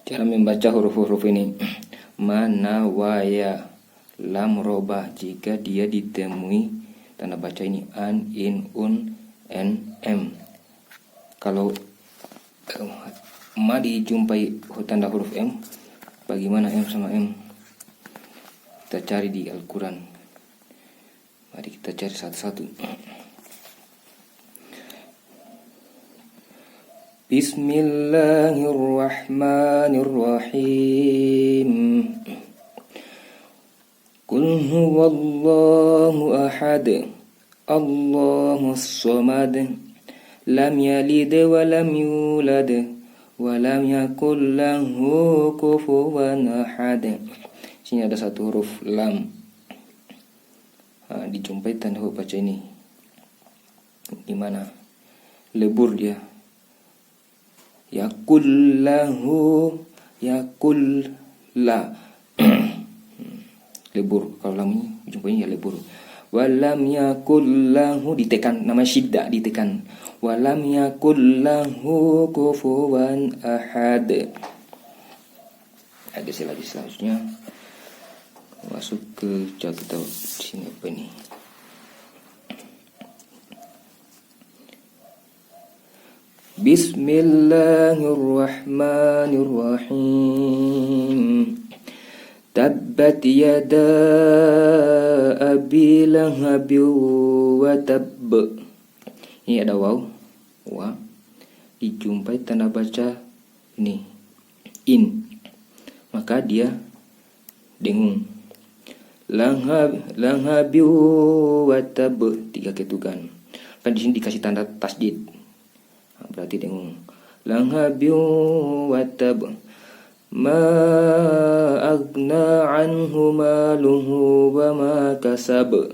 Cara membaca huruf-huruf ini. Mana, waya, lam, robah. Jika dia ditemui tanda baca ini an, in, un, n, m. Kalau ma dijumpai tanda huruf m, bagaimana m sama m? Kita cari di Al-Quran. Mari kita cari satu-satu. Bismillahirrahmanirrahim. Qul huwallahu ahad, Allahus samad, lam yalid wa lam yulad wa lam yakul lahu kufuwan ahad. Sini ada satu huruf lam. Dijumpai tanda huruf baca ini. Gimana? Lebur dia. Yakullahu, yakulla. Lebur. Kalau lam ini jumpanya ya lebur. Walam yakullahu, ditekan, nama syiddah ditekan. Walam yakullahu kufuwan ahad. Ada lagi selanjutnya. Masuk ke contoh sini apa ini? Bismillahirrahmanirrahim. Tabbat yada abi lahab wa tabb. Ini ada waw, wa. Dijumpai tanda baca ini in, maka dia dengung. Lahab wa tabb, 3 ketukan. Kan di sini dikasih tanda tasdid. Berarti dengung. Langhabiu watab ma agna anhu maluhu wa ma kasab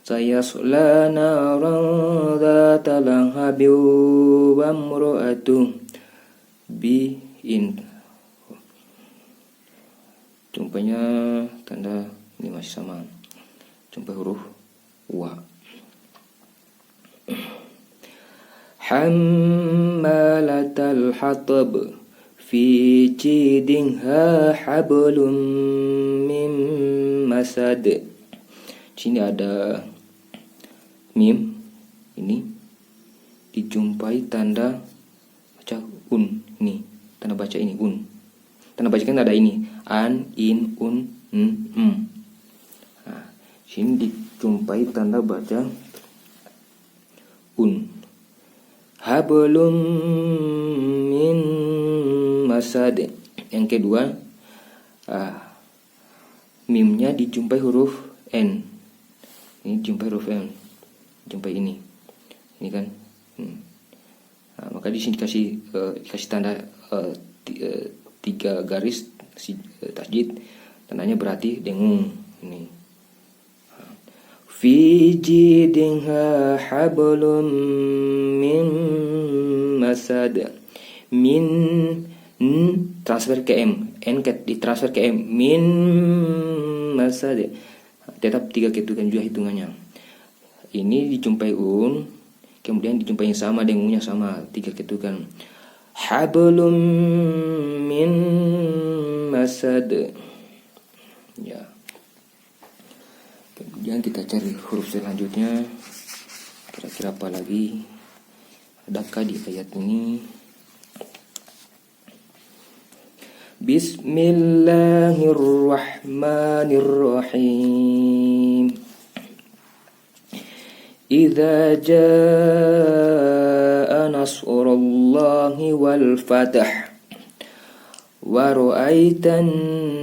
sayasla naran dhata langhabiu wa mru'atu bi in. Jumpanya tanda ini masih sama. Jumpa huruf wa. Hammalatal hatab fi jidinha hablum mim masad. Sini ada mim, ini dijumpai tanda baca un, ini tanda baca ini un. Tanda baca kan ada ini an, in, un, n. Nah, sini dijumpai tanda baca un. Hablum min masad. Yang kedua, mimnya dijumpai huruf n. Ini jumpai huruf n. Jumpai ini. Ini kan. Maka di sini dikasih tanda 3 garis tasjid. Tandanya berarti dengung. Ini. Fi jidinha hablum min masad. Min transfer ke m, n ditransfer ke m, min masad. Tetap 3 ketukan juga hitungannya. Ini dijumpai un, kemudian dijumpai yang sama, dengungnya sama, 3 ketukan. Hablum min masad. Ya. Kemudian kita cari huruf selanjutnya. Kira-kira apa lagi? Adakah di ayat ini? Bismillahirrahmanirrahim. Idza jaa nasrullahi wal fath wa ra'aitan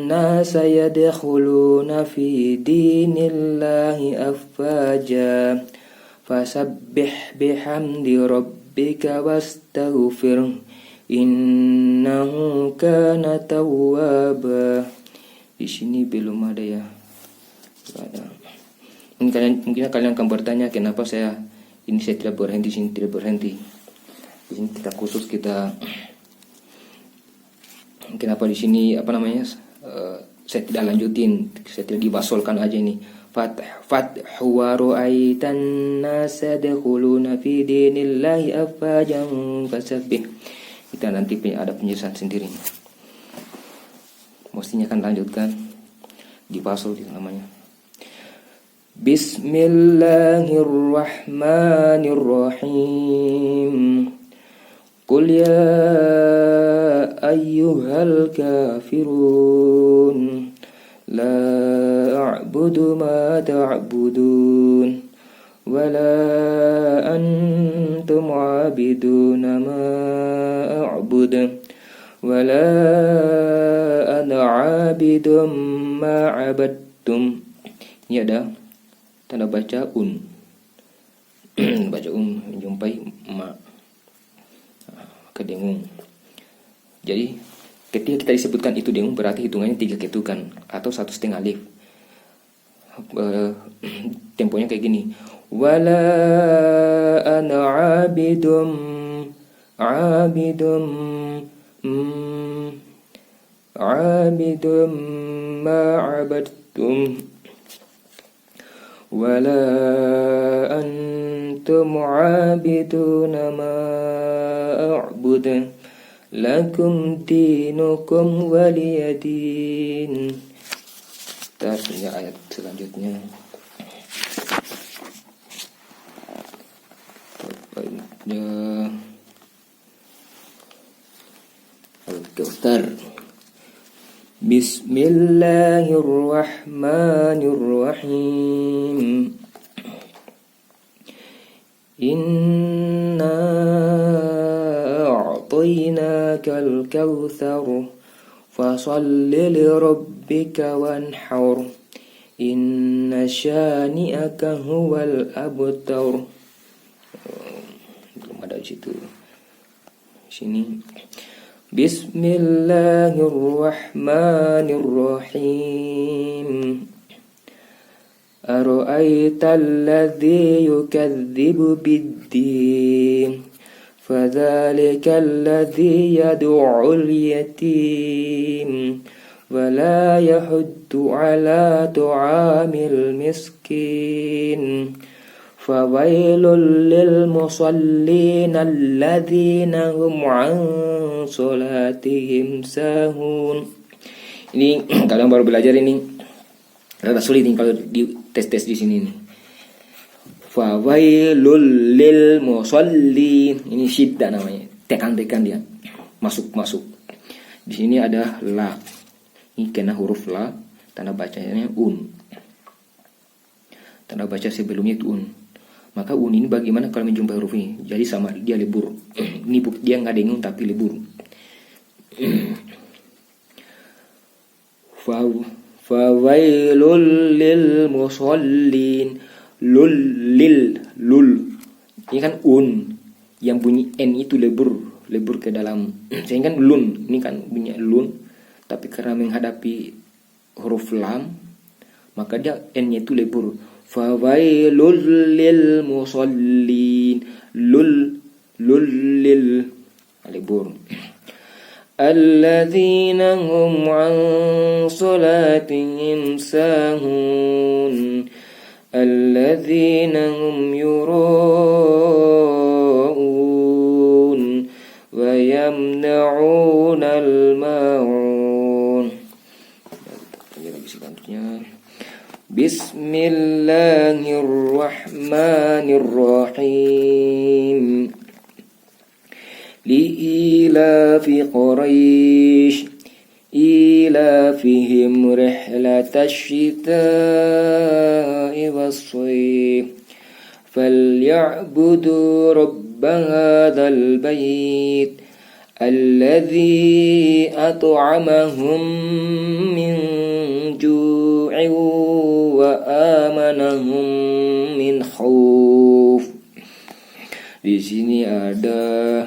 nasa yadkhuluna fi dinillahi afwaja fasabbih bihamdi rabbika wastaghfir innahu kana tawwaba. Di sini belum ada ya. Ada. Mungkin kalian akan bertanya kenapa saya tidak berhenti, sini tidak berhenti. Di sini kita khusus kenapa di sini saya tidak lanjutin, saya tidak dibasolkan aja ini. Fathu wa ra'aitan nasa yadkhuluna fi dinillahi afwajan fasabbih. Kita nanti ada penjelasan sendiri. Mestinya kan lanjutkan di pasal itu namanya. Bismillahirrahmanirrahim. Qul ya ayyuhal kafirun la a'budu ma ta'budun wala antum 'abiduna ma a'budu wala ana 'abidum ma 'abadtum. Ini ada tanda baca baca menjumpai ma kedengung. Jadi ketika kita disebutkan itu dengung berarti hitungannya 3 ketukan atau 1,5 alif. Temponya kayak gini. Wala ana abidum ma abadtum wala antum abiduna ma a'budu lakum dinukum waliyadin. Kita punya ayat selanjutnya. Al-Kautsar. Bismillahirrahmanirrahim. Inna a'tainakal kautsar fasalli lirabbika wanhar. Inna syani'aka huwal abtar. Belum ada di situ. Sini. Bismillahirrahmanirrahim. Ara'aital ladzi yukadzibu bid-din fadzalikal ladzi yad'ul yatim wala yahuddu ala tu'amil miskin. Fawailul lil musallin alladzina hum an sholatihim sahun. Ini kalian baru belajar ini. Rada sulit nih kalau di tes di sini nih. Fawailul lil musallin. Ini syiddah namanya. Tekan dia. Masuk. Di sini ada la. Ini kena huruf la, tanda bacanya Tanda baca sebelumnya itu Maka ini bagaimana kalau menjumpai huruf ini? Jadi sama dia libur. Ini dia nggak dengung tapi libur. Fawailul lil musallin. Lul. Ini kan yang bunyi n itu lebur ke dalam. Sehingga kan lun, ini kan bunyi lun, tapi karena menghadapi huruf lam, maka dia n-nya itu lebur. Fawailul lil musallin. Lul lil libur. Alladzina hum an salatihim sahun. Alladzina hum yura'un wa yamna'un al-ma'un. Lagi selanjutnya. Bismillahirrahmanirrahim. Li'ilafi Quraisy ilafihim rihlatash shita'i was-shayf falya'budu rabb hadzal bait alladzi at'amahum min ju'in wa amanahum min khauf. Di sini ada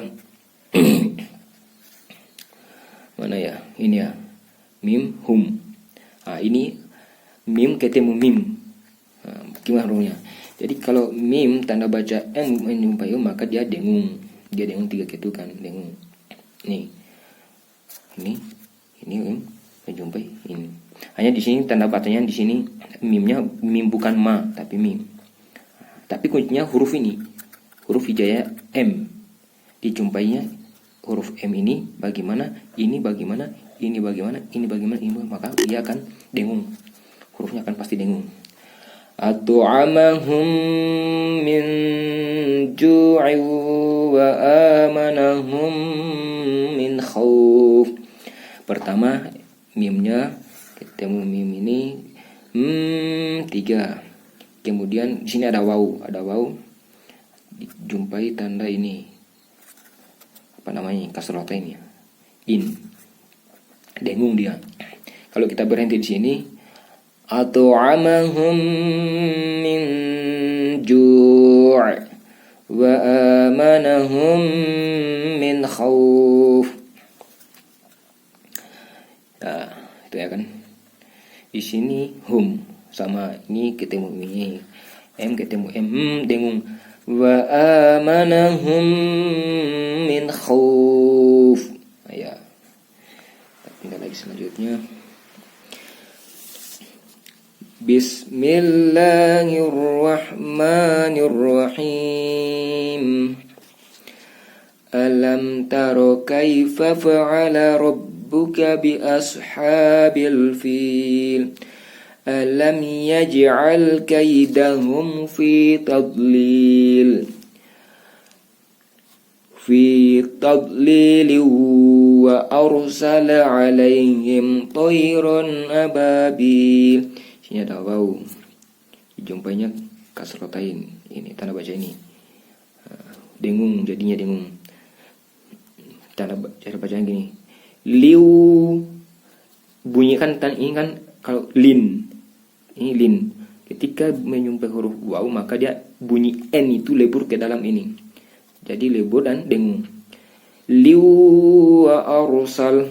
mana ya? Ini ya. Mim hum. Ini mim ketemu mim. Gimana hurufnya? Jadi kalau mim tanda baca m menjumpai maka dia dengung. Dia dengung 3 ketukan, dengung. Nih. Ini menjumpai ini. Hanya di sini tanda bacanya di sini mimnya mim bukan ma tapi mim. Tapi kuncinya huruf ini. Huruf hijaiyah m. Dijumpainya huruf M ini bagaimana, ini bagaimana, maka dia akan dengung. Hurufnya akan pasti dengung. At'amahum min ju'i wa amanahum min khauf. Pertama mimnya, ketemu mim ini 3. Kemudian di sini ada waw, dijumpai tanda ini kasrotain ya, in, dengung dia. Kalau kita berhenti di sini, at'amahum min ju' wa amanahum min khauf. Nah, itu ya kan. Di sini hum sama ini ketemu ini, m ketemu m, dengung. Wa amanahum min khauf. Ya. Tinggal lagi selanjutnya. Bismillahirrahmanirrahim. Alam taro kaifa fa'ala rabbuka bi ashabil fil. Alam yaj'al kaidahum fi tadlil. Wa arsala alaihim tayran ababil. Sini ada waw, dijumpainya kasrotain, ini tanda baca ini, dengung, jadinya dengung. Cara bacanya gini, liu, bunyi kan ini kan kalau lin, ini lin. Ketika menyumpai huruf waw maka dia bunyi n itu lebur ke dalam ini, jadi lebur dan dengung. Liu wa arsal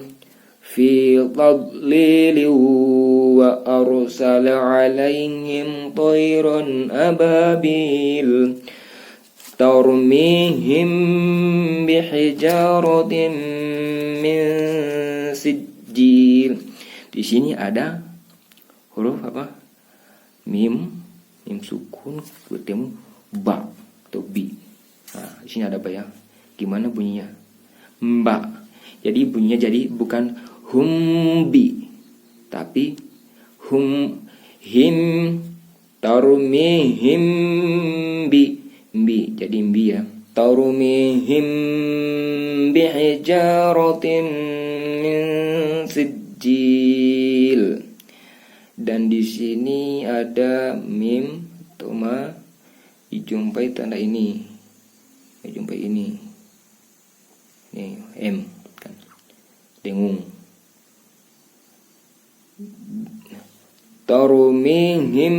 fi tadlili wa arsala alaihim tayran ababil tarmihim bihijaratin min sijil. Di sini ada huruf apa? Mim sukun ketemu ba atau bi. Nah, di sini ada ba ya. Gimana bunyinya? Mba. Jadi bunyinya jadi bukan humbi, tapi him tarumihim bi, jadi mbi ya. Tarumihim bihijaratin min sijil. Dan di sini ada mim toma, dijumpai tanda ini, dijumpai ini m kan, dengung. Tarumihim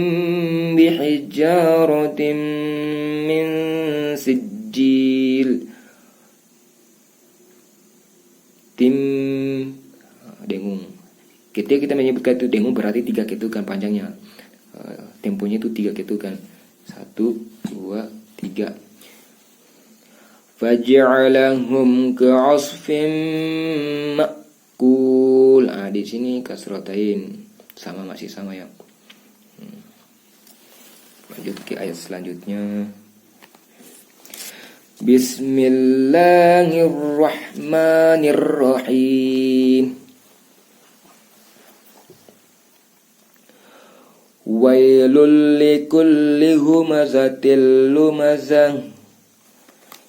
bihijaratin min sijil. Tim, dengung. Ketika kita menyebutkan itu dengung berarti 3 ketukan panjangnya. Temponya itu 3 ketukan. 1, 2, 3. Faj'alahum ka'asfin ma'kul. Di sini kasrotain, masih sama ya. Lanjut ke ayat selanjutnya. Bismillahirrahmanirrahim. Wailul likulli humazatil lumazah.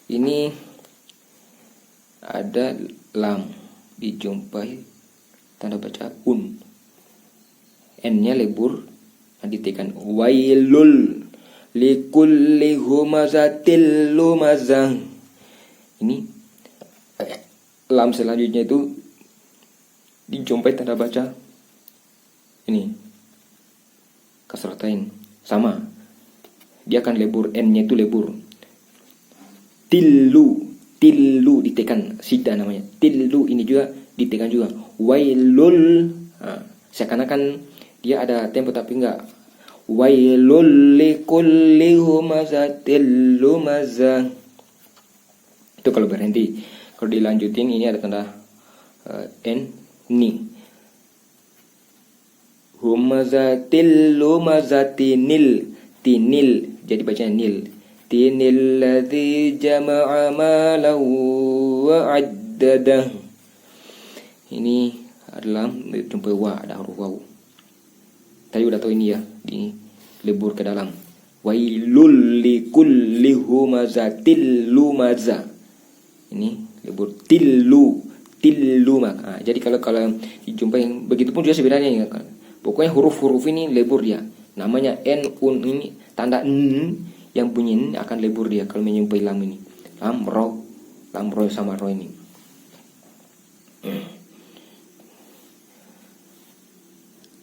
Ini ada lam, dijumpai tanda baca un, n-nya lebur, ditekan. Wailul likulli humazatil lumazah. Ini lam selanjutnya itu dijumpai tanda baca ini kasratain, sama, dia akan lebur, n-nya itu lebur. Tillu ditekan, sida namanya. Tillu ini juga ditekan juga. Wailul, seakan-akan dia ada tempo tapi enggak. Wailul likulli humazatil lumazah. Itu kalau berhenti. Kalau dilanjutin ini ada tanda n, ni. Humazatil lumazatinil, tinil, jadi bacanya nil. Tinil ladzi jama'a malahu wa addadah. Ini adalah jumpai wa, ada huruf waw. Tadi udah tahu ini ya, di lebur ke dalam. Wailul likulli humazatil lumaza. Ini lebur tillu maka. Jadi kalau dijumpai begitu pun juga sebenarnya ya kan. Pokoknya huruf-huruf ini lebur dia. Namanya n un ini tanda n yang bunyi ini akan lebur dia kalau menjumpai lam ini. Lam ro sama ro ini.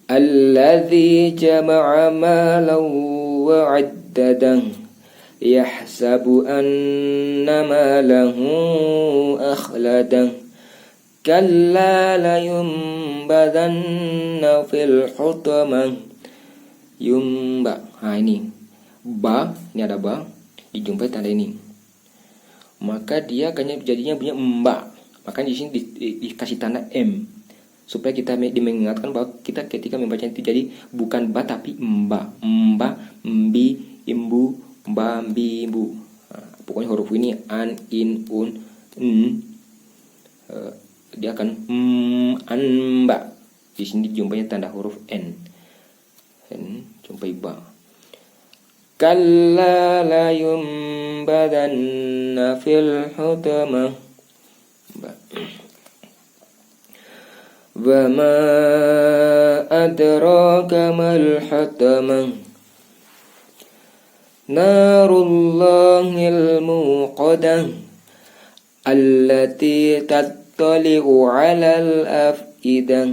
Alladzi jama'a malan wa 'addadan yahsabu anna malahu akhladan kalla la yumbadanna fil hutamah. Yumba. Nah ini ba, ini ada ba, dijumpai tanda ini. Maka dia akan jadinya punya mba. Maka di sini dikasih tanda m supaya kita mengingatkan bahwa kita ketika membaca itu jadi bukan ba tapi mba. Mba, mbi, imbu, mba, mbi, imbu. Nah, pokoknya huruf ini an, in, un, n. Dia akan anba. Di sini jumpanya tanda huruf n. Jumpai ba. Kalla la yumbadanna fil hutamah. Ba. Wa ma adraka mal hutamah. Narullahil muqadah allati tattali'u 'alal af'idah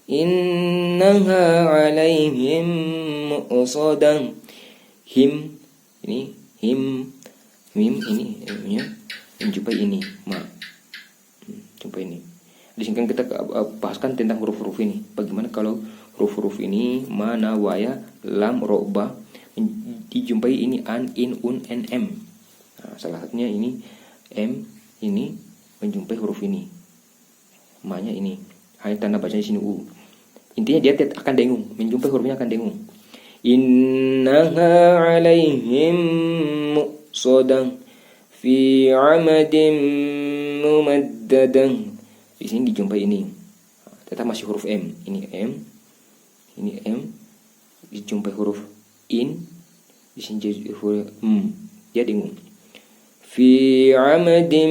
innaha 'alaihim mu'sadah. Him ini him, mim ini ya, jumpai ini ma, jumpai ini. Di sini kan kita bahaskan tentang huruf-huruf ini. Bagaimana kalau huruf-huruf ini mana waya lam ro ba dijumpai ini an, in, un, n, m. Nah, salah satunya ini m ini menjumpai huruf ini. Ma-nya ini. Hanya tanda bacanya di sini u. Intinya dia akan dengung, menjumpai hurufnya akan dengung. Innaha 'alaihim muqsadah fi 'amadin mumaddadah. Di sini dijumpai ini. Tetap masih huruf m. Ini m. Ini m. Dijumpai huruf in. Di sini jadi huruf Dia dengung. Fi 'amadin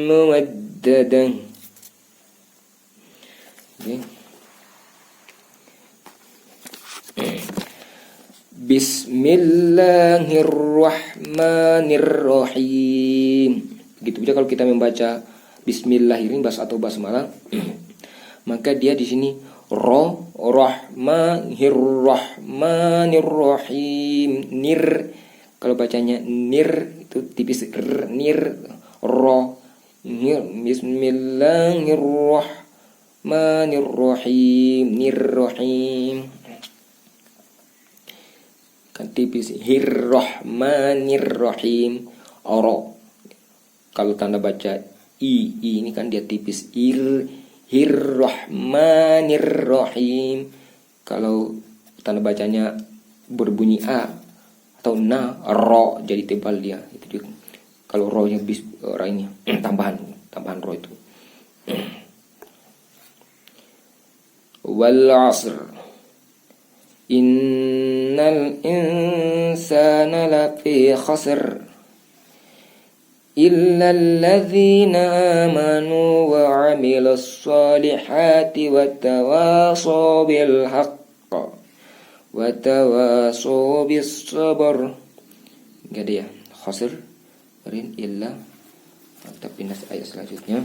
mumaddadah. Okay. Bismillahirrahmanirrahim. Begitu juga kalau kita membaca Bismillahirrahmanirrahim atau basmalah, maka dia di sini rahmanirrahmanirrahim. Nir, kalau bacanya nir itu tipis nir nir. Bismillahirrahmanirrahim. Nirrahim kan tipis hirrahmanirrahim. Kalau tanda baca i ini kan dia tipis hirrahmanirrahim. Kalau tanda bacanya berbunyi a atau na, ro jadi tebal dia. Itu juga. Kalau ro nya ini tambahan ro itu. Wal 'asr innal insana lafi khasr illa alladzina amanu wa 'amilus solihati wa tawasaw bil haqq wa tawasaw bis sabr. Enggak ada ya khasr rin illa. Kita pindah ayat selanjutnya.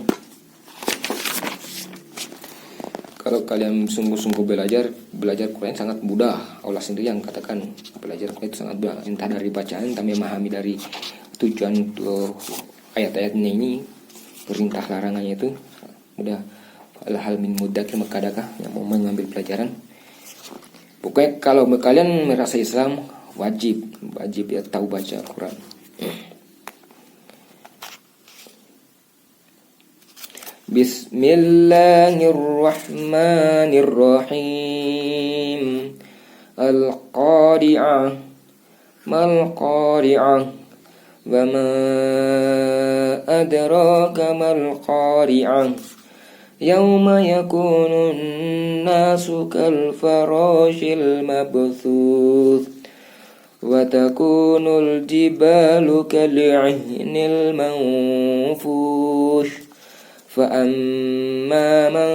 Kalau kalian sungguh-sungguh belajar Quran sangat mudah. Allah sendiri yang katakan belajar Quran itu sangat mudah. Entah dari bacaan, entah memahami dari tujuan ayat-ayatnya ini, perintah larangannya itu mudah. Al-hal min mudakir makadakah yang mau mengambil pelajaran. Pokoknya kalau kalian merasa Islam wajib ya tahu baca Quran. Bismillahirrahmanirrahim. Al-qari'ah. Mal-qari'ah. Wa ma adraka mal-qari'ah. yauma yakunun nasu kal farashil mabthuth wa takunul jibalu kal'ihnil manfush fa amma man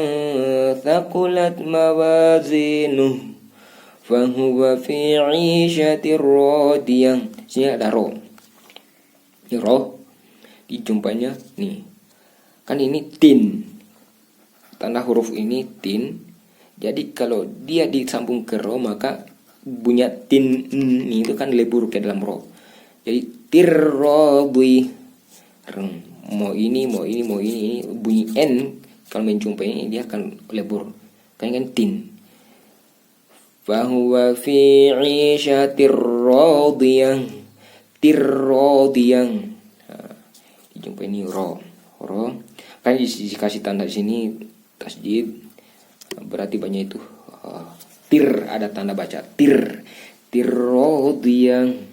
thaqulat mawazinuh fa huwa fi 'ishatir radiyah. Sini ada ro. Ini ro dijumpanya nih. Kan ini tin. Tanda huruf ini tin. Jadi kalau dia disambung ke ro maka bunyi tin ini itu kan lebur ke dalam ro. Jadi tirradhi. Mau ini bunyi n kalau menjumpai ini dia akan lebur. Kan tin. Fahuwa fi 'ishatir radiyah. Tirradiyah. Dijumpai ini ro. Kan dikasih tanda di sini tasjid. Berarti banyak itu tir, ada tanda baca tir. Tirradiyah.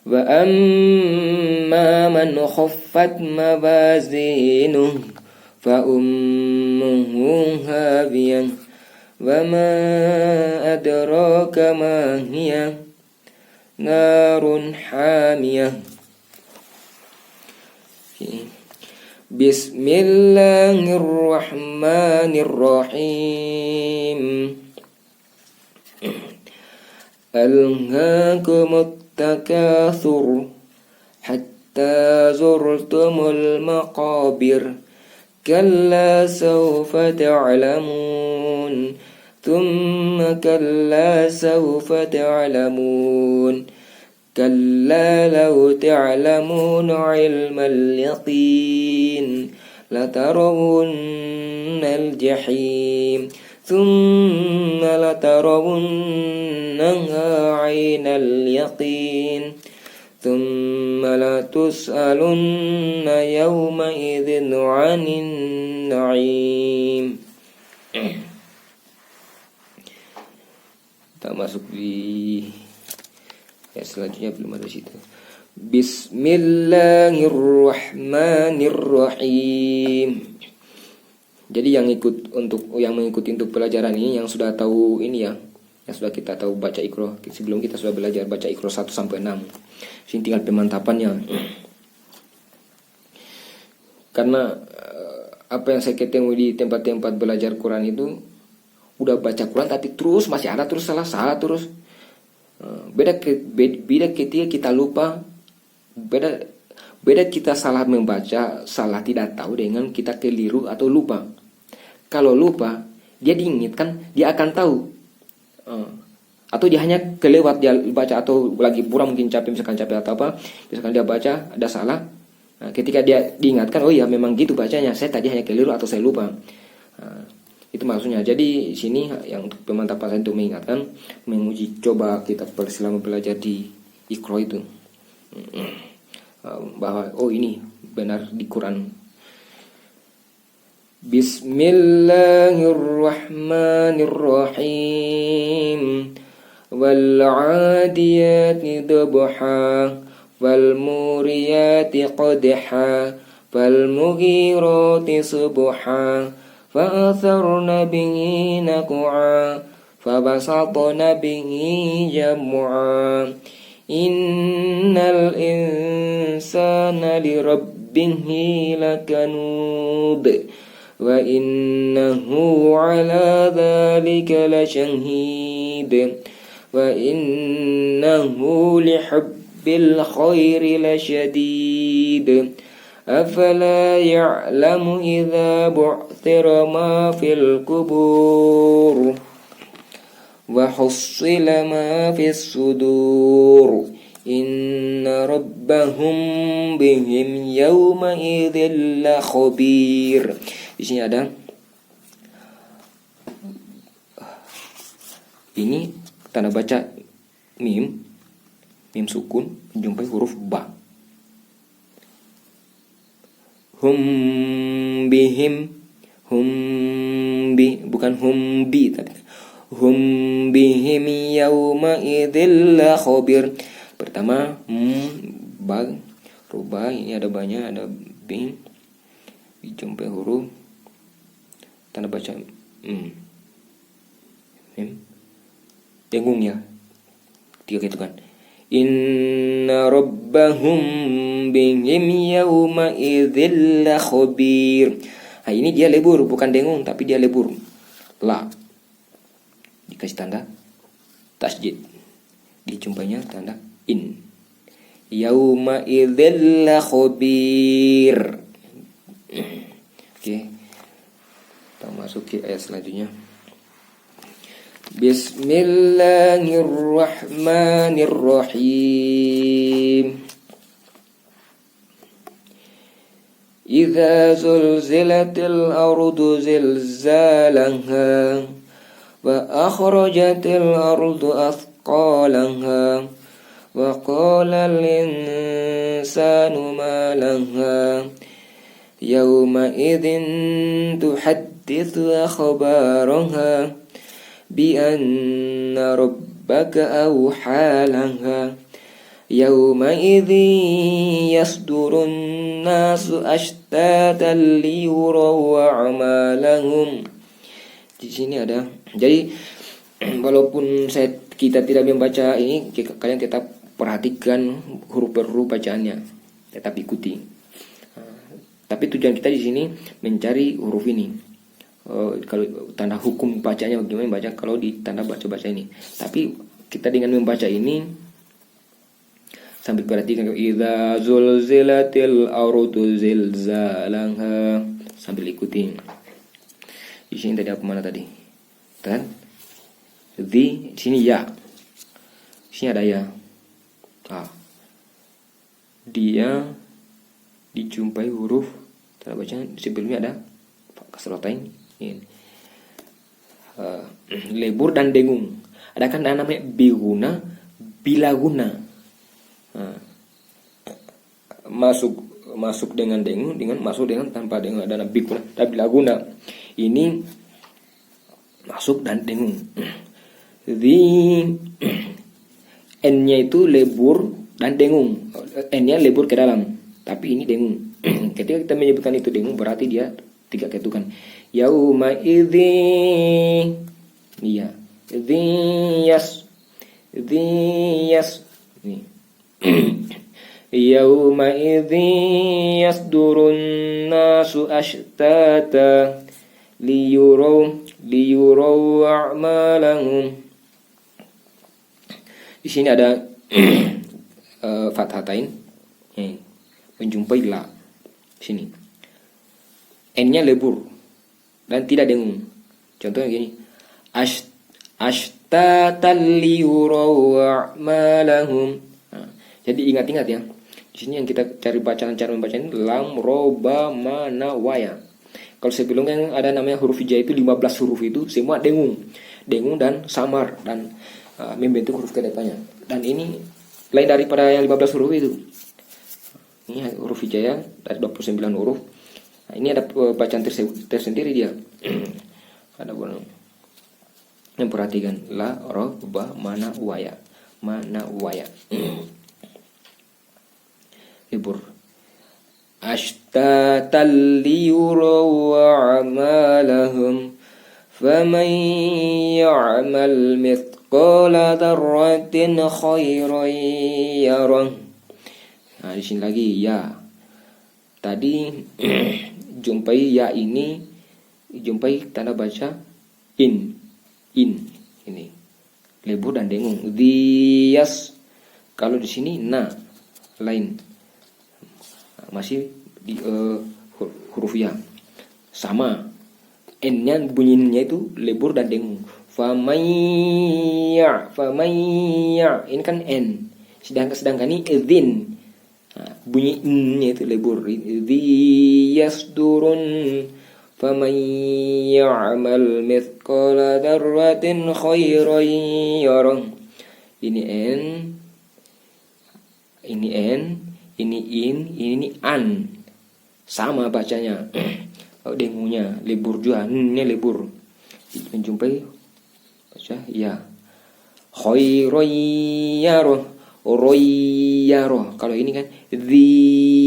Wa amma man khaffat mawazinuh fa ummuhu hawiyah wa ma adraka ma hiya narun hamiyah. Bismillahirrahmanirrahim. Alhaakumut takatsur hatta zurtumul maqabir kalla sawfa ta'lamun thumma kalla sawfa ta'lamun kalla law ta'lamuna 'ilmal yaqin latarawunnal jahim thumma latarawunnaha 'ainal yaqin thumma latus'alunna yawma idzin 'anin na'im. Kita masuk di selanjutnya, belum ada situ. Bismillahirrahmanirrahim. Jadi yang mengikuti untuk pelajaran ini yang sudah tahu ini ya, yang sudah kita tahu baca Iqra. Sebelum kita sudah belajar baca Iqra 1 sampai 6. Sini tinggal pemantapannya. Karena apa yang saya ketemu di tempat-tempat belajar Quran itu udah baca Quran tapi terus masih ada terus salah terus. Beda ketika kita lupa, beda kita salah membaca, salah tidak tahu dengan kita keliru atau lupa. Kalau lupa, dia diingatkan, dia akan tahu. Atau dia hanya kelewat dia baca atau lagi kurang mungkin misalkan capek atau apa, misalkan dia baca ada salah. Nah, ketika dia diingatkan, oh ya memang gitu bacanya, saya tadi hanya keliru atau saya lupa. Itu maksudnya. Jadi sini yang untuk pemantapan saya itu mengingatkan, menguji coba kita selama belajar di Iqra itu bahwa oh ini benar di Quran. Bismillahirrahmanirrahim. Wal 'adiyati dabha wal muriyati qadha wal mughirati subha فأثرن به نقعا فبسطن به جمعا إن الإنسان لربه لكنود وإنه على ذلك لشهيد وإنه لحب الخير لشديد أفلا يعلم إذا بعثر ما في القبور وحصل ما في الصدور إن ربهم بهم يومئذ لخبير. Di sini ada ini tanda baca mim sukun menjumpai huruf ba. Bukan hum bi tapi hum bihim yauma idzil khabir. Pertama ba rubah, ini ada banyak, ada bing dijumpai huruf tanda baca dengung ya, 3 gitu kan. Inna rabbahum bihim yawma idzil khabir. Nah, ini dia lebur, bukan dengung tapi dia lebur. La dikasih tanda tasjid, dijumpainya tanda in. Yauma idzil khabir. Oke. Kita masuk ke ayat selanjutnya. Bismillahirrahmanirrahim. Idza zulzilatil ardu zilzalaha wa akhrajatil ardu athqalaha wa qala al-insanu ma laha yawma idzin tuhaddithu akhbaraha bi anna rabbaka awha laha yawma idzin yasdurun nasu ashtatan liyuraw a'malahum. Di sini ada. Jadi walaupun kita tidak membaca ini, kalian tetap perhatikan huruf per huruf bacaannya, tetap ikuti. Tapi tujuan kita di sini mencari huruf ini. Kalau tanda hukum bacanya bagaimana baca kalau di tanda baca ini. Tapi kita dengan membaca ini sambil perhatikan idza zulzilatil ardu zilzalaha, sambil ikuti. Di sini tadi apa mana tadi? Kan? Di sini ya. Di sini ada ya. Dia dijumpai huruf tanda bacaan sebelumnya ada kasrotain. Lebur dan dengung. Ada kan namanya biguna, bilaguna. Masuk dengan dengung, dengan masuk dengan tanpa dengung, ada biguna dan bilaguna. Ini masuk dan dengung. N-nya itu lebur dan dengung. N-nya lebur ke dalam, tapi ini dengung. Ketika kita menyebutkan itu dengung, berarti dia 3 ketukan. Yauma idzi, iya. Dziyas. Nih. Yauma idzi yasdurun nasu ashtata liyuraw a'malahum. Di sini ada fathatain, menjumpai la. Sini N-nya lebur dan tidak dengung. Contohnya gini, ashtatan liyuraw a'malahum. Jadi ingat-ingat ya. Di sini yang kita cari bacaan, cara membaca ini lam, roba, mana, waya. Kalau sebelumnya ada namanya huruf hijai itu 15 huruf itu semua dengung dan samar dan membentuk huruf ke depannya. Dan ini lain daripada yang 15 huruf itu. Ini huruf hijaya dari 29 huruf. Nah, ini ada bacaan tersendiri dia. Ada boleh yang perhatikan la, ro, ba, mana, waya. Libur. Ashtatal liyuraw a'malahum faman ya'mal mithqala dzarratin khairan yarah. Nah, di sini lagi ya. Tadi jumpai ya ini, jumpai tanda baca in ini lebur dan dengung. Diyas. Kalau di sini na lain. Masih di huruf ya. Sama. N-nya bunyinya itu lebur dan dengung. Famayya. Ini kan N. Sedangkan ini idzin. Bunyi n-nya itu lebur. Yasdurun faman ya'mal mithqala dzarratin khairan yarah. Ini n, ini n, ini in, ini an. Sama bacanya. Dengungnya lebur juga, n-nya lebur. Menjumpai baca ya. Khairan yarah. Royaro. Kalau ini kan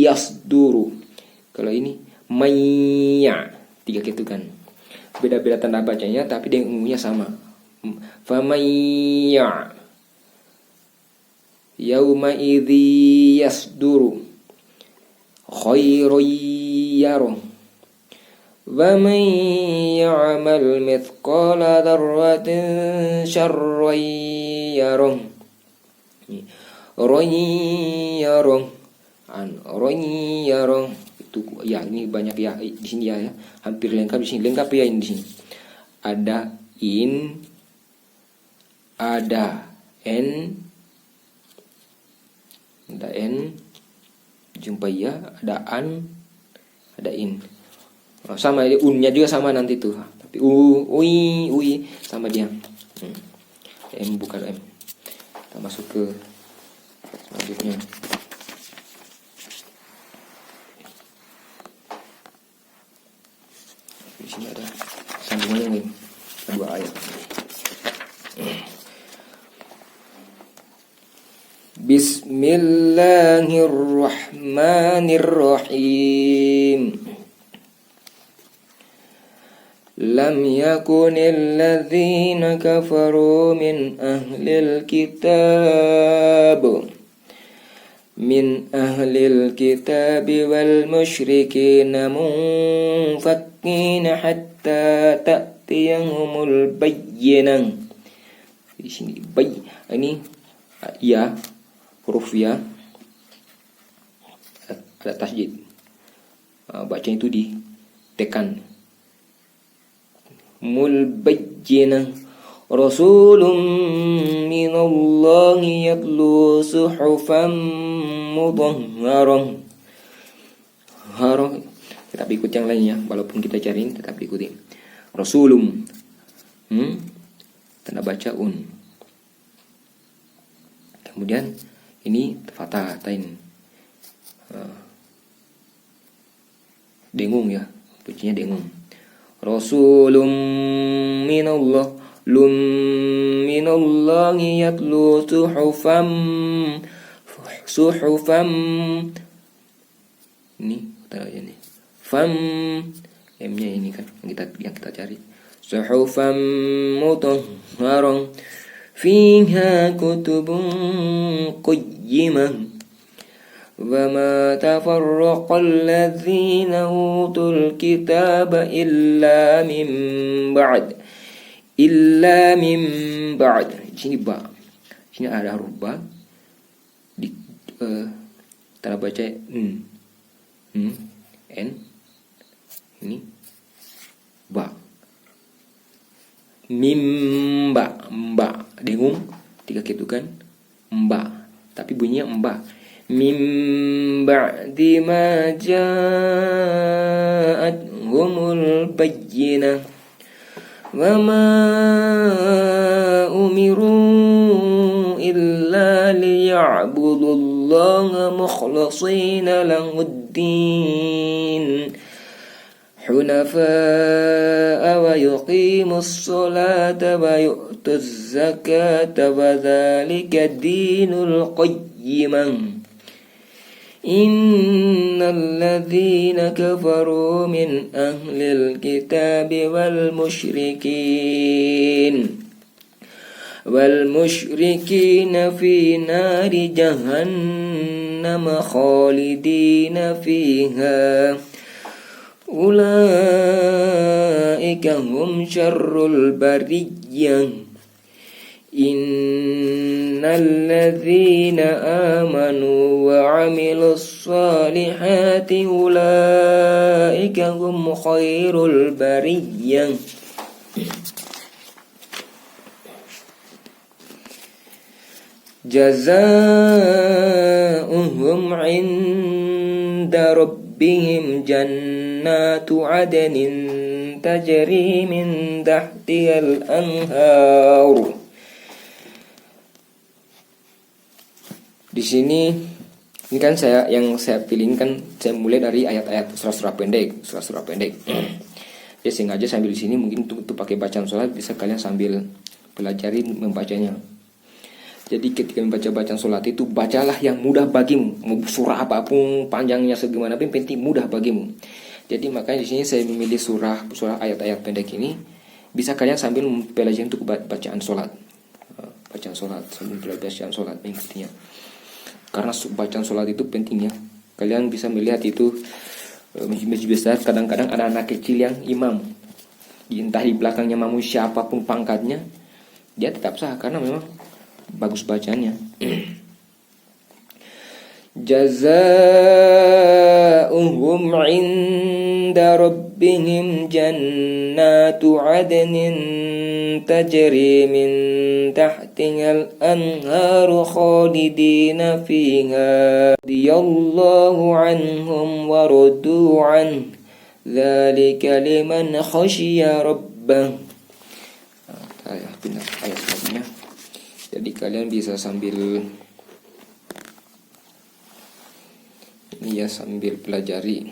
yasduru. Kalau ini Maya, 3 ketukan. Beda-beda tanda bacanya tapi dengunnya sama. Famaya. Yauma idzi yasduru khairan yarah. Wa man ya'mal mithqala dzarratin syarran yarah. Royarong royarong itu ya, ini banyak ya di sini ya, hampir lengkap di sini, lengkap ya ini di sini. Ada in, ada n, jumpa ya, ada an, ada in. Sama unnya juga sama nanti tuh, tapi ui sama dia. M bukan m. Kita masuk ke selanjutnya. Di sini ada sambungannya nih, ada 2 ayat. Bismillahirrahmanirrahim. Lam yakunil ladzina kafaru min ahlil kitab wal musyrikina munfakkina hatta ta'tiyahumul bayyinah. Di sini ini ya, huruf ya ada tasjid. Bacanya itu ditekan. Mul bayyinah rasulun minallahi yatlu suhufan mutahharah. Tetap ikut yang lainnya, walaupun kita cariin tetap ikuti. Rasulum tanda baca un. Kemudian ini fathah tain. Dengung ya, bunyinya dengung. Rasulum minallahi yatlu suhufam ini aja nih. Fam M-nya ini kan yang kita cari. Suhufam mutahharah fiha kutubun qayyimah. وَمَا تَفَرَّقَ الَّذِينَ أُوتُوا الْكِتَابَ إِلَّا مِنْ بَعْدِ. Sini ba. Sini ada huruf ba. Di tanda baca n. Ini ba. Mimba, mba. Dengung 3 ketukan. Mba. Tapi bunyinya mba. Min ba'di ma ja'athumul bayyinah wa ma umiru illa liya'budullaha mukhlishina lahuddin hunafa'a wa yuqimus salata wa yu'tuz zakata wa dhalika dinul qayyimah. Innal ladzina kafaru min ahlil kitabi wal musyrikina fi nari jahannam khalidina fiha ulaika hum syarrul bariyyah. Innal ladzina amanu wa 'amilus solihati ulaika hum khairul bariyyah. Jazaa'uhum 'inda rabbihim jannatu 'adnin tajri min tahtihal anhar. Di sini ini kan yang saya pilih kan saya mulai dari ayat-ayat surah-surah pendek. Ya sengaja sambil di sini mungkin untuk pakai bacaan sholat bisa kalian sambil pelajari membacanya. Jadi ketika membaca bacaan sholat itu bacalah yang mudah bagimu. Mau surah apapun panjangnya segimana pun penting mudah bagimu. Jadi makanya di sini saya memilih surah ayat-ayat pendek ini. Bisa kalian sambil mempelajari untuk bacaan sholat. Bacaan sholat, sambil bacaan sholat mengikutinya. Karena bacaan sholat itu penting ya. Kalian bisa melihat itu masjid besar kadang-kadang ada anak kecil yang imam. Entah di belakangnya imam siapapun pangkatnya, dia tetap sah karena memang bagus bacaannya. Jazaa'uhum 'inda rabbihim jannatu 'adnin tajri min tahtihal anharu khalidina fiha radiyallahu 'anhum wa radu 'an dzalika liman khasyiya rabbah. Pindah ayat selanjutnya. Jadi kalian bisa sambil ini ya, sambil pelajari